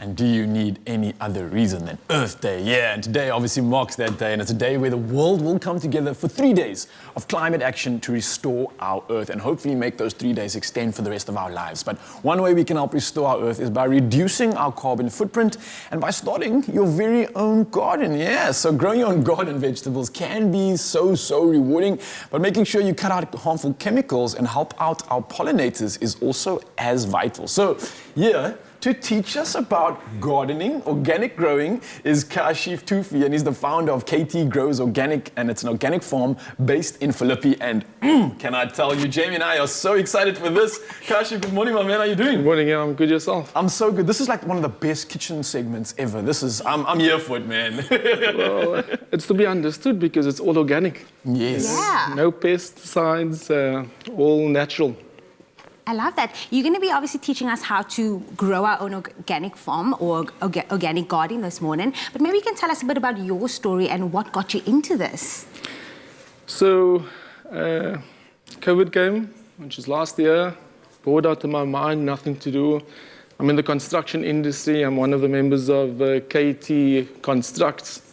And do you need any other reason than Earth Day? Yeah, and today obviously marks that day, and it's a day where the world will come together for 3 days of climate action to restore our Earth and hopefully make those 3 days extend for the rest of our lives. But one way we can help restore our Earth is by reducing our carbon footprint and by starting your very own garden. Yeah, so growing your own garden vegetables can be so rewarding, but making sure you cut out harmful chemicals and help out our pollinators is also as vital. So, yeah, to teach us about gardening, organic growing, is Kaashif Toefy, and he's the founder of KT Grows Organic, and it's an organic farm based in Philippi. And can I tell you, Jamie and I are so excited for this. Kaashif, good morning, my man. How are you doing? Good morning. Yeah, I'm good. Yourself? I'm so good. This is like one of the best kitchen segments ever. This is, I'm here for it, man. Well, it's to be understood because it's all organic. Yes. Yeah. No pesticides, all natural. I love that. You're going to be obviously teaching us how to grow our own organic farm or organic garden this morning. But maybe you can tell us a bit about your story and what got you into this. So, COVID came, which is last year. Bored out of my mind, nothing to do. I'm in the construction industry. I'm one of the members of KT Constructs.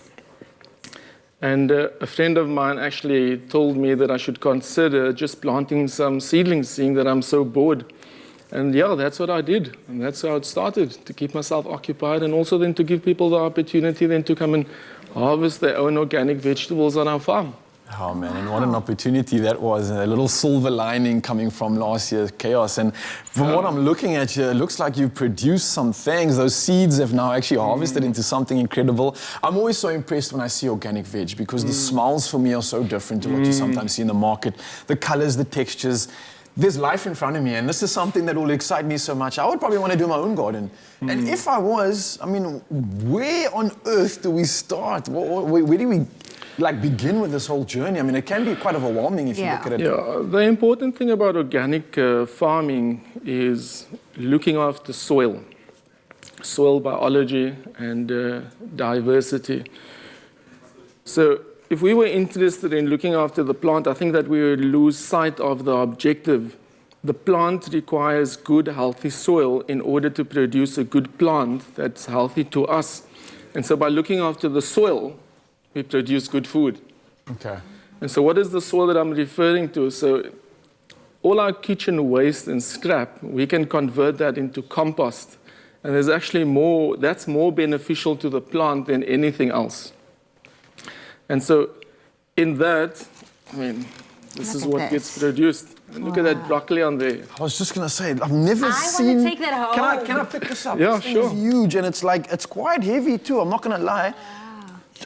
And a friend of mine actually told me that I should consider just planting some seedlings, seeing that I'm so bored. And yeah, that's what I did. And that's how it started, to keep myself occupied and also then to give people the opportunity then to come and harvest their own organic vegetables on our farm. Oh man, and what an opportunity that was. A little silver lining coming from last year's chaos. And from what I'm looking at here, it looks like you've produced some things. Those seeds have now actually harvested into something incredible. I'm always so impressed when I see organic veg because the smells for me are so different to what you sometimes see in the market. The colors, the textures. There's life in front of me, and this is something that will excite me so much. I would probably want to do my own garden. And if I was, I mean, where on earth do we start? Where do we begin with this whole journey? I mean, it can be quite overwhelming if you look at it. Yeah, the important thing about organic farming is looking after soil biology and diversity. So if we were interested in looking after the plant, I think that we would lose sight of the objective. The plant requires good, healthy soil in order to produce a good plant that's healthy to us. And so by looking after the soil, we produce good food. Okay. And so what is the soil that I'm referring to? So all our kitchen waste and scrap, we can convert that into compost. And there's actually that's more beneficial to the plant than anything else. And so in that, I mean, this is what gets produced. And look at that broccoli on there. I was just going to say, I've never seen... I want to take that home. Can I pick this up? Yeah, this thing sure. is huge, and it's quite heavy too, I'm not going to lie.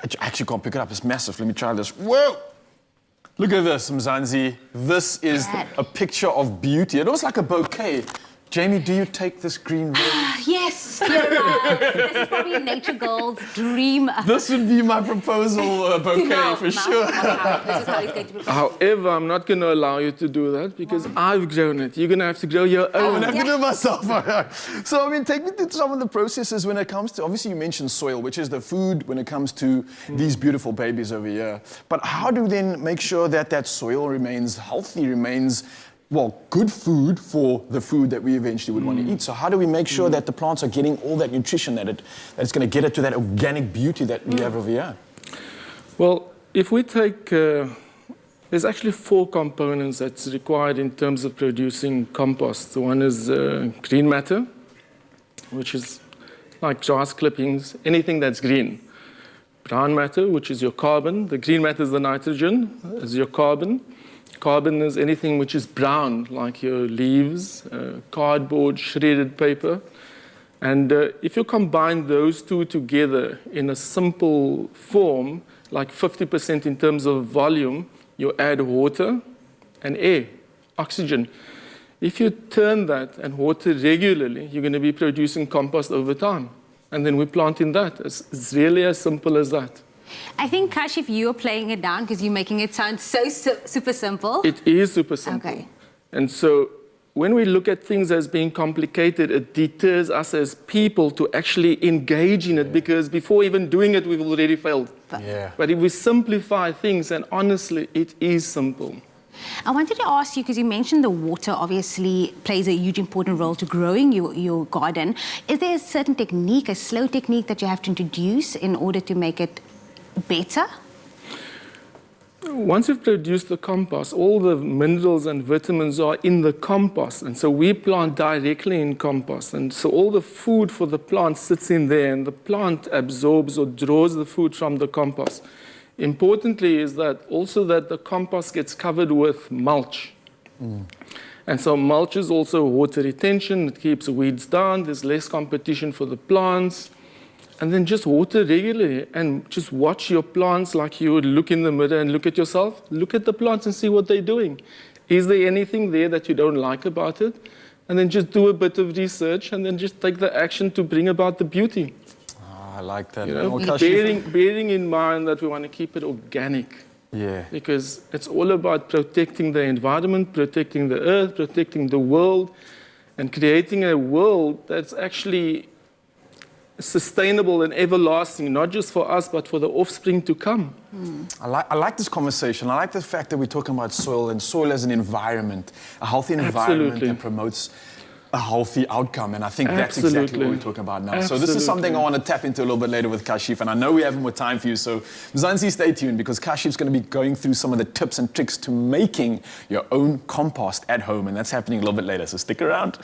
I actually can't pick it up, it's massive. Let me try this. Whoa! Look at this, Mzansi. This is a picture of beauty. It looks like a bouquet. Jamie, do you take this green rose? Yes, this is probably Nature Gold's dream. This would be my proposal bouquet for sure. This is how he's going to propose. However, I'm not going to allow you to do that because I've grown it. You're going to have to grow your own. I'm going to have to do it myself. So, I mean, take me through some of the processes when it comes to, obviously you mentioned soil, which is the food when it comes to these beautiful babies over here. But how do we then make sure that that soil remains healthy, remains, well, good food for the food that we eventually would want to eat? So how do we make sure that the plants are getting all that nutrition that it's going to get it to that organic beauty that we have over here? Well, if we take, there's actually 4 components that's required in terms of producing compost. One is green matter, which is like grass clippings, anything that's green. Brown matter, which is your carbon. The green matter is the nitrogen, is your carbon. Carbon is anything which is brown, like your leaves, cardboard, shredded paper. And if you combine those two together in a simple form, like 50% in terms of volume, you add water and air, oxygen. If you turn that and water regularly, you're going to be producing compost over time. And then we plant in that. It's really as simple as that. I think, Kaashif, you're playing it down because you're making it sound so super simple. It is super simple. Okay. And so when we look at things as being complicated, it deters us as people to actually engage in it because before even doing it, we've already failed. Yeah. But if we simplify things, and honestly, it is simple. I wanted to ask you, because you mentioned the water obviously plays a huge important role to growing your garden. Is there a certain technique, a slow technique that you have to introduce in order to make it better? Once you've produced the compost, all the minerals and vitamins are in the compost. And so we plant directly in compost. And so all the food for the plant sits in there, and the plant absorbs or draws the food from the compost. Importantly is that also that the compost gets covered with mulch. And so mulch is also water retention. It keeps weeds down. There's less competition for the plants. And then just water regularly and just watch your plants like you would look in the mirror and look at yourself. Look at the plants and see what they're doing. Is there anything there that you don't like about it? And then just do a bit of research and then just take the action to bring about the beauty. I like that. You know, bearing in mind that we want to keep it organic. Yeah. Because it's all about protecting the environment, protecting the earth, protecting the world, and creating a world that's actually sustainable and everlasting, not just for us, but for the offspring to come. I like this conversation. I like the fact that we're talking about soil and soil as an environment, a healthy environment that promotes a healthy outcome. And I think that's exactly what we're talking about now. So this is something I want to tap into a little bit later with Kaashif. And I know we have more time for you. So Mzansi, stay tuned, because Kaashif's going to be going through some of the tips and tricks to making your own compost at home. And that's happening a little bit later. So stick around.